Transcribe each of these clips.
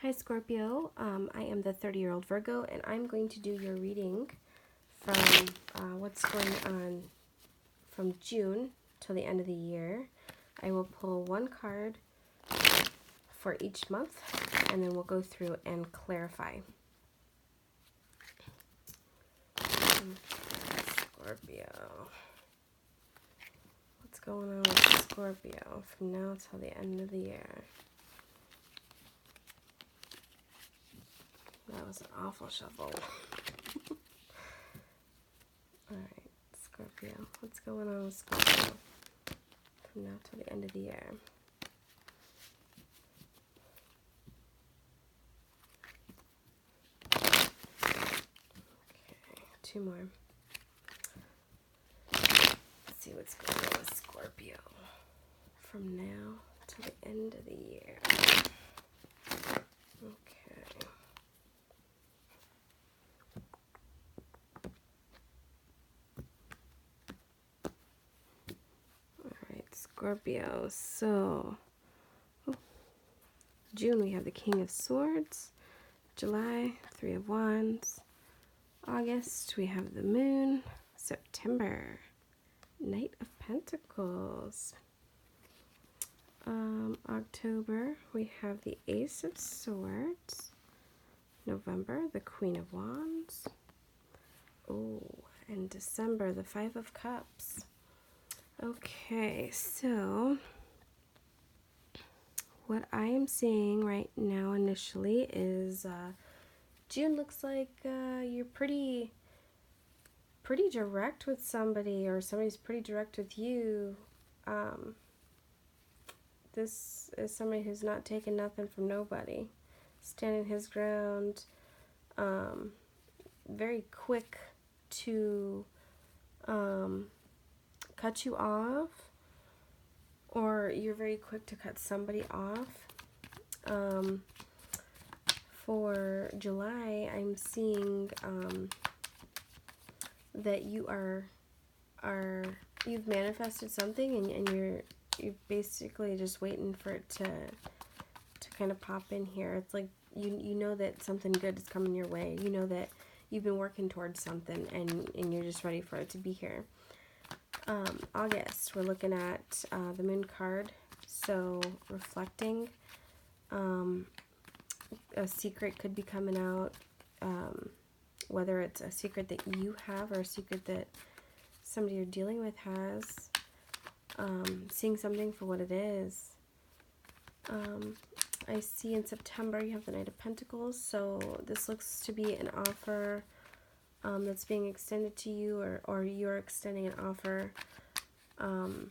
Hi Scorpio, I am the 30-year-old Virgo, and I'm going to do your reading from what's going on from June till the end of the year. I will pull one card for each month, and then we'll go through and clarify. Scorpio. What's going on with Scorpio from now till the end of the year? That was an awful shuffle. Alright, Scorpio. What's going on with Scorpio from now till the end of the year? Okay, two more. Let's see what's going on with Scorpio from now till the end of the year. Okay. Alright, Scorpio. So, June we have the King of Swords. July, Three of Wands. August we have the Moon. September, Knight of Pentacles. October we have the Ace of Swords. November, the Queen of Wands. Oh, and December, the Five of Cups. Okay, so what I am seeing right now initially is June looks like you're pretty direct with somebody, or somebody's pretty direct with you. This is somebody who's not taking nothing from nobody, standing his ground, very quick to cut you off, or you're very quick to cut somebody off. For July, I'm seeing that you've manifested something, and you're basically just waiting for it to kind of pop in here. It's like you know that something good is coming your way. You know that you've been working towards something, and you're just ready for it to be here. August, we're looking at the Moon card, so reflecting. A secret could be coming out, whether it's a secret that you have or a secret that somebody you're dealing with has. Seeing something for what it is. I see in September you have the Knight of Pentacles, so this looks to be an offer that's being extended to you, or you're extending an offer. And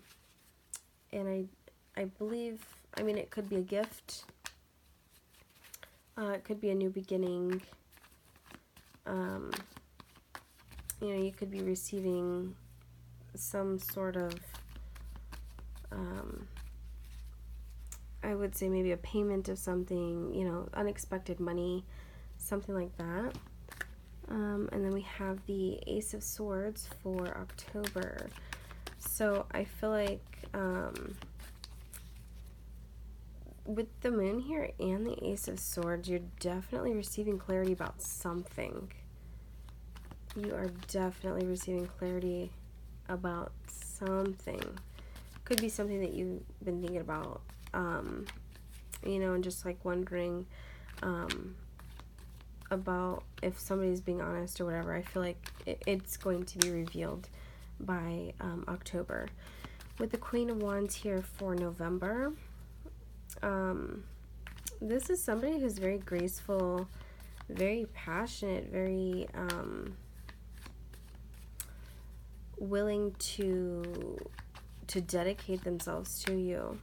I believe, I mean, it could be a gift. It could be a new beginning. You know, you could be receiving some sort of, I would say maybe a payment of something, you know, unexpected money, something like that. And then we have the Ace of Swords for October. So I feel like with the Moon here and the Ace of Swords, you're definitely receiving clarity about something. You are definitely receiving clarity about something. Could be something that you've been thinking about, you know, and just like wondering about if somebody's being honest or whatever. I feel like it's going to be revealed by October. With the Queen of Wands here for November, this is somebody who's very graceful, very passionate, very willing to dedicate themselves to you,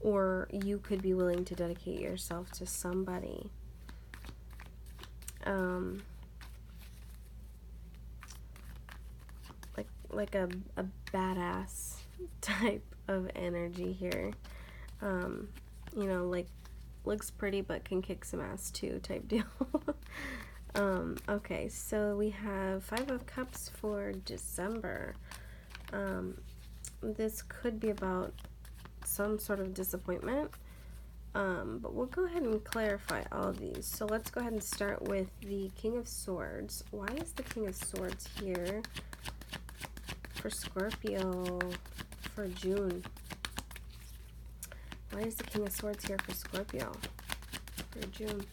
or you could be willing to dedicate yourself to somebody. Like a badass type of energy here. You know, like looks pretty but can kick some ass too type deal. Okay, so we have Five of Cups for December. This could be about some sort of disappointment. But we'll go ahead and clarify all of these. So let's go ahead and start with the King of Swords. Why is the King of Swords here for Scorpio for June? Why is the King of Swords here for Scorpio for June?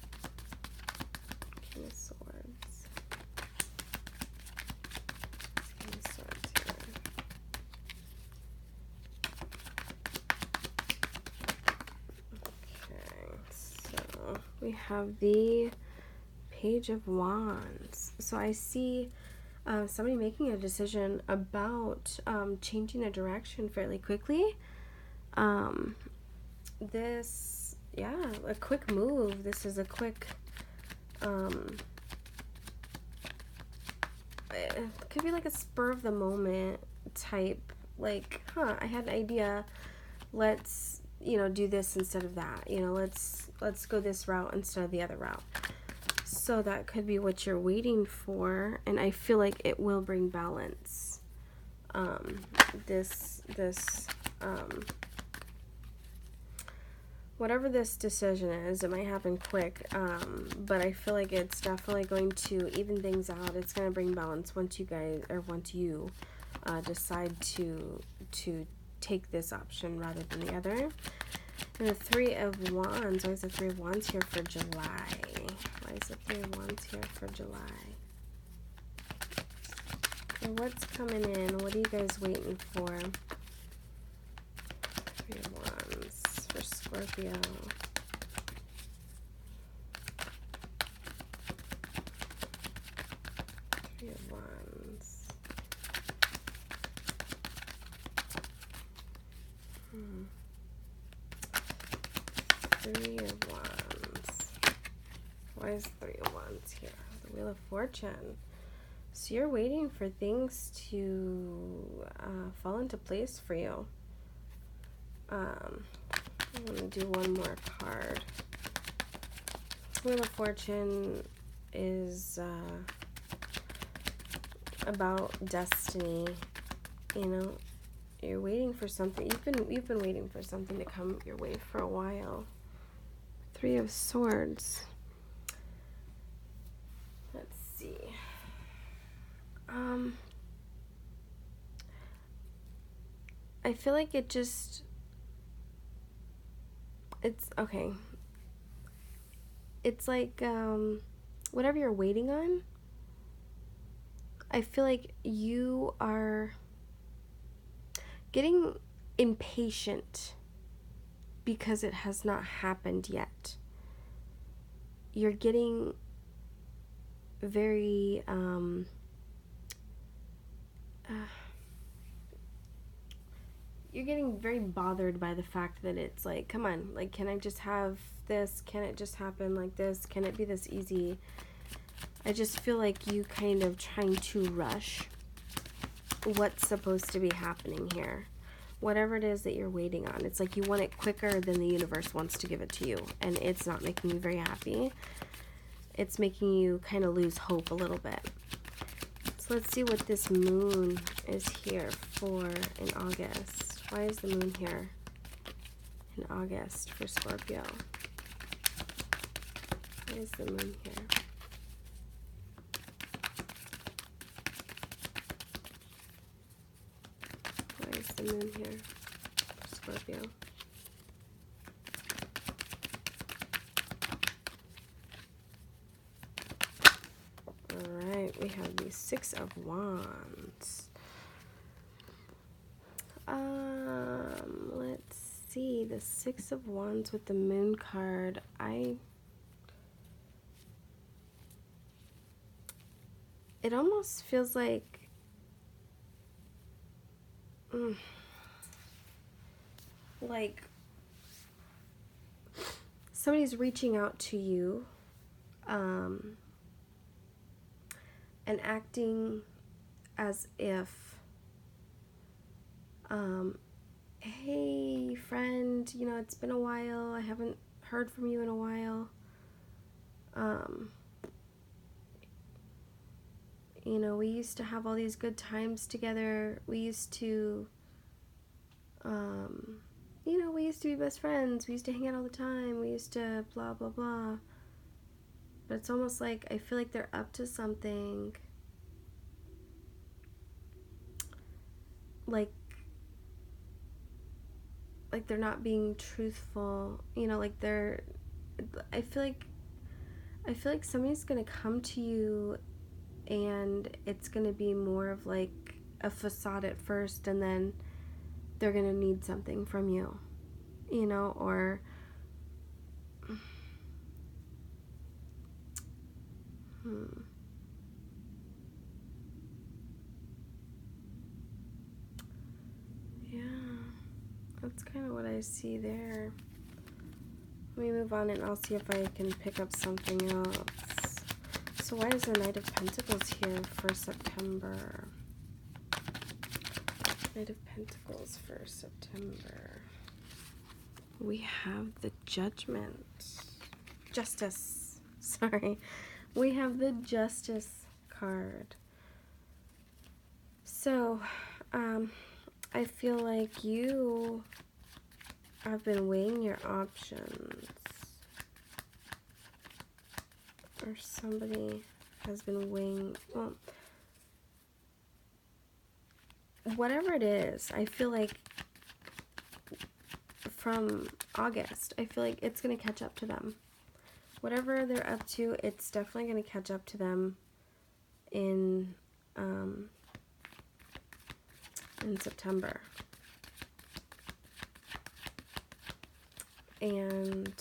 King of Swords. King of Swords here. Okay, so we have the Page of Wands. So I see somebody making a decision about changing a direction fairly quickly. This, yeah, a quick move. This is a quick, it could be like a spur of the moment type, like, I had an idea, let's, you know, do this instead of that, you know, let's go this route instead of the other route. So that could be what you're waiting for, and I feel like it will bring balance. Whatever this decision is, it might happen quick, but I feel like it's definitely going to even things out. It's going to bring balance once you guys, or once you decide to take this option rather than the other. And the Three of Wands, why is the Three of Wands here for July? Why is the Three of Wands here for July? And what's coming in? What are you guys waiting for? Three of Wands for Scorpio. Three of Wands. Three of Wands. Why is Three of Wands here? The Wheel of Fortune. So you're waiting for things to fall into place for you. I'm going to do one more card. Wheel of Fortune is about destiny. You know, you're waiting for something. You've been waiting for something to come your way for a while. Three of Swords. Let's see. I feel like it's okay. It's like, whatever you're waiting on, I feel like you are getting impatient because it has not happened yet. You're getting very, you're getting very bothered by the fact that it's like, come on, like, can I just have this? Can it just happen like this? Can it be this easy? I just feel like you kind of trying to rush what's supposed to be happening here. Whatever it is that you're waiting on, it's like you want it quicker than the universe wants to give it to you, and it's not making you very happy. It's making you kind of lose hope a little bit. So let's see what this moon is here for in August. Why is the moon here in August for Scorpio? Why is the moon here? Why is the moon here for Scorpio? Alright, we have the Six of Wands. Let's see, the Six of Wands with the Moon card. It almost feels like somebody's reaching out to you, and acting as if, hey friend, you know, it's been a while, I haven't heard from you in a while, you know, we used to have all these good times together, we used to you know, we used to be best friends, we used to hang out all the time, we used to blah blah blah. But it's almost like I feel like they're up to something, like they're not being truthful, you know, like they're, I feel like somebody's gonna come to you and it's gonna be more of like a facade at first, and then they're gonna need something from you, you know, or yeah, that's kind of what I see there. Let me move on and I'll see if I can pick up something else. So why is the Knight of Pentacles here for September? Knight of Pentacles for September. We have the Judgment. Justice. Sorry. We have the Justice card. So, I feel like you have been weighing your options. Or somebody has been weighing, well, whatever it is, I feel like from August, I feel like it's going to catch up to them. Whatever they're up to, it's definitely going to catch up to them in September. And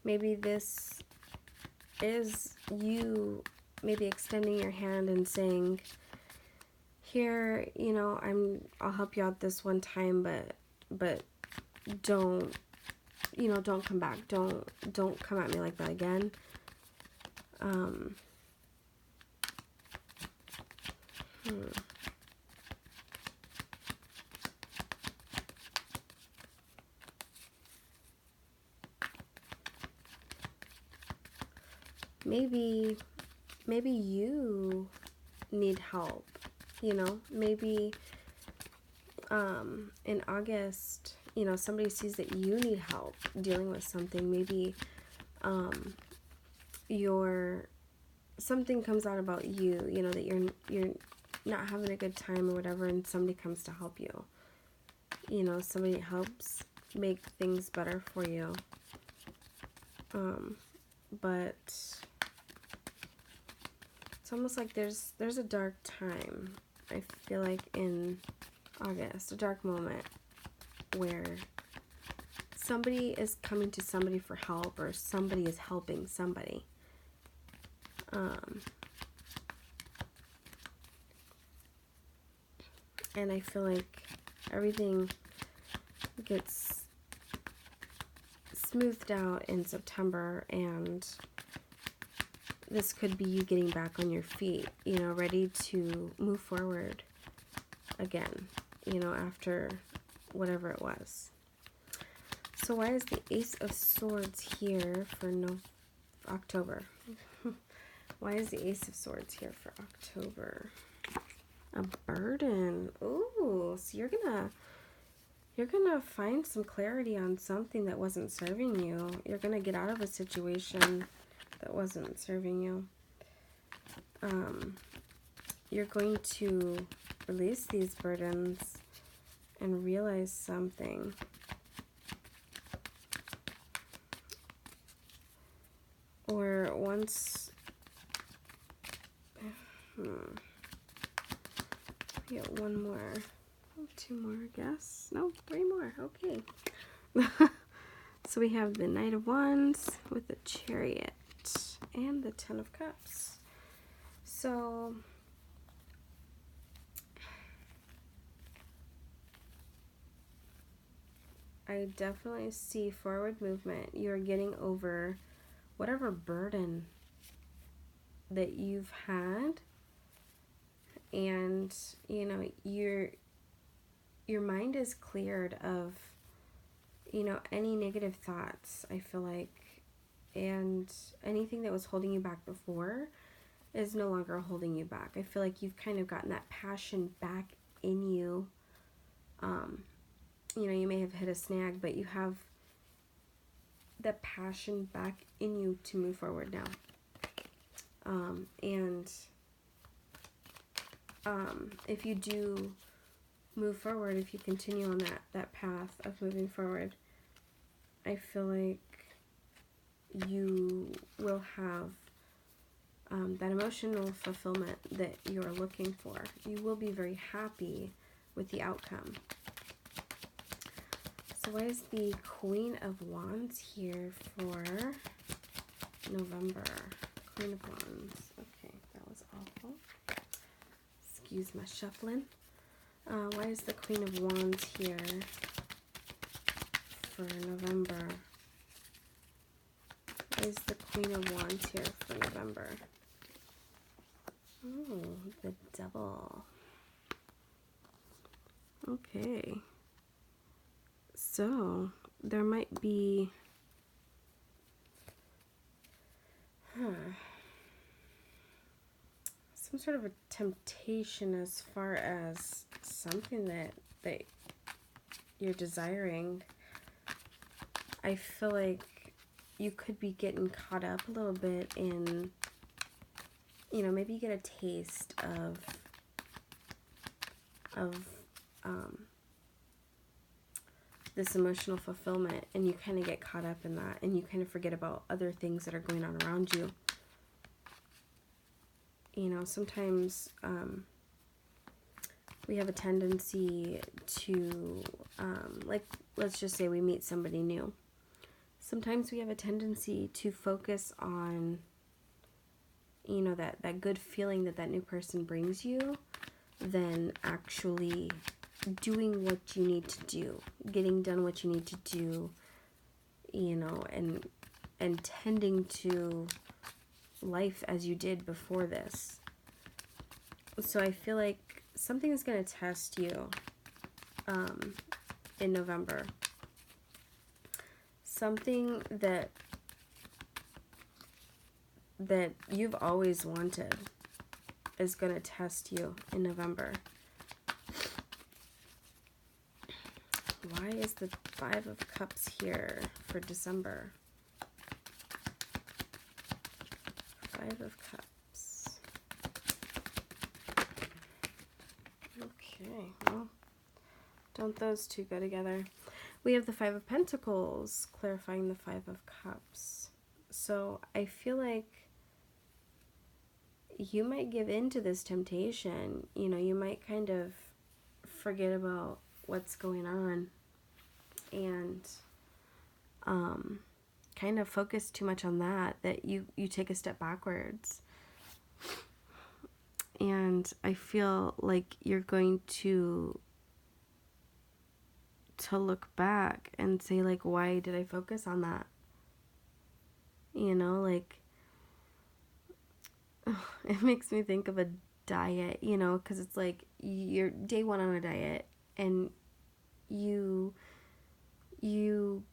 maybe this is you maybe extending your hand and saying, here, you know, I'll help you out this one time, but don't, you know, don't come back. Don't come at me like that again. Maybe you need help, you know, maybe in August, you know, somebody sees that you need help dealing with something. Maybe something comes out about you, you know, that you're not having a good time or whatever, and somebody comes to help you. You know, somebody helps make things better for you. But it's almost like there's a dark time, I feel like, in August, a dark moment where somebody is coming to somebody for help, or somebody is helping somebody. And I feel like everything gets smoothed out in September, and this could be you getting back on your feet, you know, ready to move forward again, you know, after whatever it was. So why is the Ace of Swords here for October? Why is the Ace of Swords here for October? A burden. Ooh, so you're gonna find some clarity on something that wasn't serving you. You're gonna get out of a situation that wasn't serving you. You're going to release these burdens and realize something. Or once get one more, two more, I guess. No, three more. Okay. So we have the Knight of Wands with the Chariot and the Ten of Cups. So I definitely see forward movement. You're getting over whatever burden that you've had, and you know, your mind is cleared of, you know, any negative thoughts, I feel like, and anything that was holding you back before is no longer holding you back. I feel like you've kind of gotten that passion back in you, you know, you may have hit a snag, but you have that passion back in you to move forward now. If you do move forward, if you continue on that path of moving forward, I feel like you will have that emotional fulfillment that you're looking for. You will be very happy with the outcome. So why is the Queen of Wands here for November? Queen of Wands. Okay, that was awful. Excuse my shuffling. Why is the Queen of Wands here for November? Why is the Queen of Wands here for November? Oh, the Devil. Okay. So, there might be... some sort of a temptation as far as something that you're desiring. I feel like you could be getting caught up a little bit in, you know, maybe you get a taste of this emotional fulfillment, and you kind of get caught up in that, and you kind of forget about other things that are going on around you. You know, sometimes we have a tendency to, like, let's just say we meet somebody new. Sometimes we have a tendency to focus on, you know, that good feeling that new person brings you, than actually doing what you need to do, getting done what you need to do, you know, and tending to life as you did before this. So I feel like something is going to test you in November. Something that you've always wanted is going to test you in November. Why is the Five of Cups here for December? Five of Cups. Okay, well, don't those two go together? We have the Five of Pentacles, clarifying the Five of Cups. So I feel like you might give in to this temptation. You know, you might kind of forget about what's going on and kind of focus too much on that you take a step backwards. And I feel like you're going to look back and say, like, why did I focus on that? You know, like, it makes me think of a diet, you know, because it's like you're day one on a diet, and you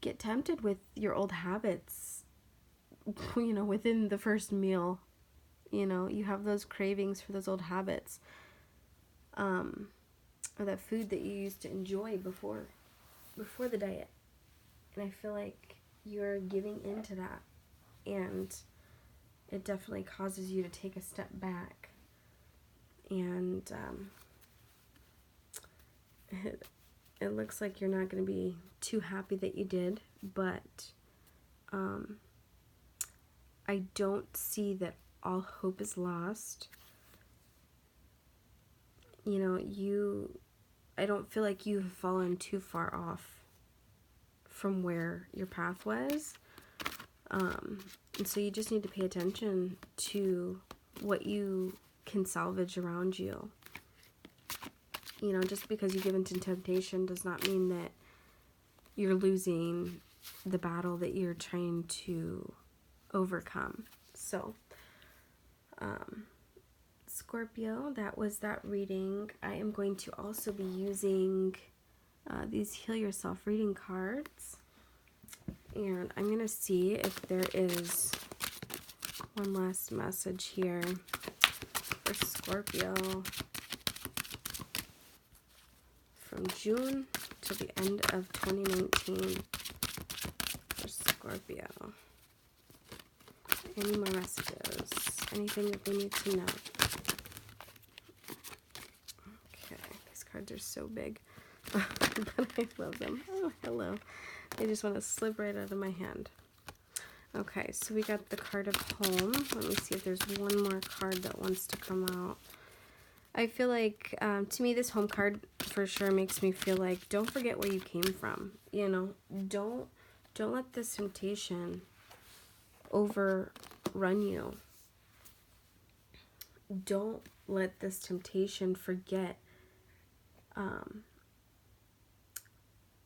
get tempted with your old habits, you know, within the first meal. You know, you have those cravings for those old habits, or that food that you used to enjoy before the diet. And I feel like you're giving into that, and it definitely causes you to take a step back. And it looks like you're not going to be too happy that you did, but I don't see that all hope is lost. You know, I don't feel like you've fallen too far off from where your path was. And so you just need to pay attention to what you can salvage around you. You know, just because you give into temptation does not mean that you're losing the battle that you're trying to overcome. So, Scorpio, that was that reading. I am going to also be using these Heal Yourself reading cards. And I'm going to see if there is one last message here for Scorpio from June till the end of 2019 for Scorpio. Any more messages? Anything that they need to know? Okay, these cards are so big, but I love them. Oh, hello. They just want to slip right out of my hand. Okay, so we got the card of home. Let me see if there's one more card that wants to come out. I feel like, to me, this home card for sure makes me feel like, don't forget where you came from. You know, don't let this temptation overrun you. Don't let this temptation forget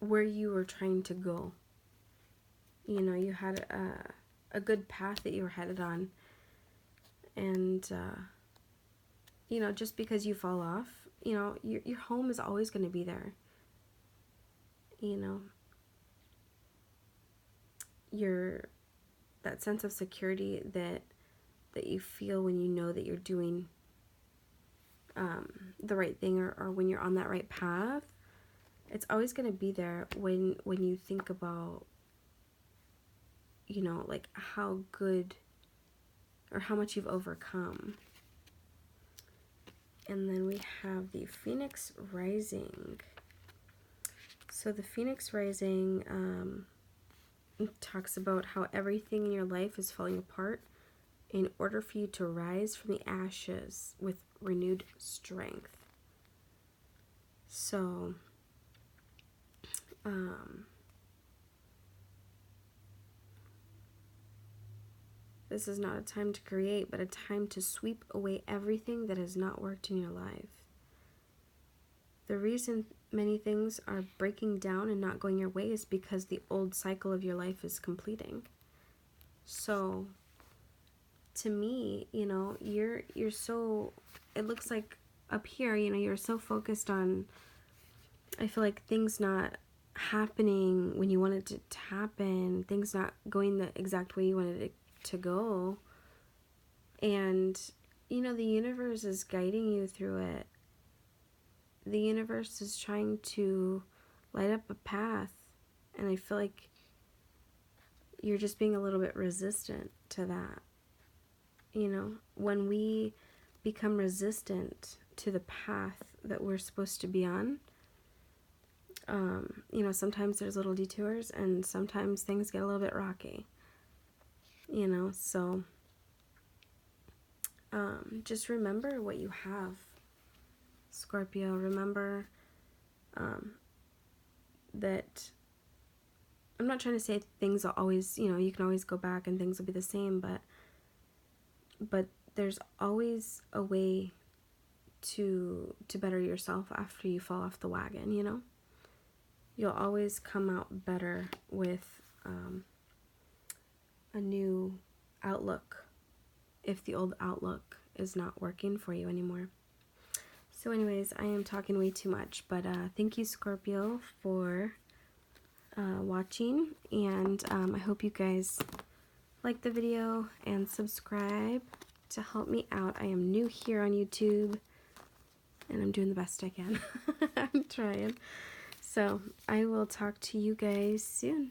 where you were trying to go. You know, you had a good path that you were headed on. And, you know, just because you fall off, you know, your home is always going to be there. You know, that sense of security that you feel when you know that you're doing the right thing, or when you're on that right path, it's always going to be there when you think about, you know, like how good or how much you've overcome. And then we have the Phoenix Rising. So the Phoenix Rising talks about how everything in your life is falling apart in order for you to rise from the ashes with renewed strength. So, this is not a time to create, but a time to sweep away everything that has not worked in your life. The reason many things are breaking down and not going your way is because the old cycle of your life is completing. So, to me, you know, you're so, it looks like up here, you know, you're so focused on, I feel like things not happening when you wanted it to happen, things not going the exact way you wanted it to go. And, you know, the universe is guiding you through it. The universe is trying to light up a path. And I feel like you're just being a little bit resistant to that. You know, when we become resistant to the path that we're supposed to be on, you know, sometimes there's little detours and sometimes things get a little bit rocky. You know, so just remember what you have, Scorpio. Remember that I'm not trying to say things will always, you know, you can always go back and things will be the same, but there's always a way to better yourself after you fall off the wagon, you know? You'll always come out better with a new outlook if the old outlook is not working for you anymore. So anyways, I am talking way too much, but thank you, Scorpio, for watching, and I hope you guys like the video and subscribe to help me out. I am new here on YouTube, and I'm doing the best I can. I'm trying. So I will talk to you guys soon.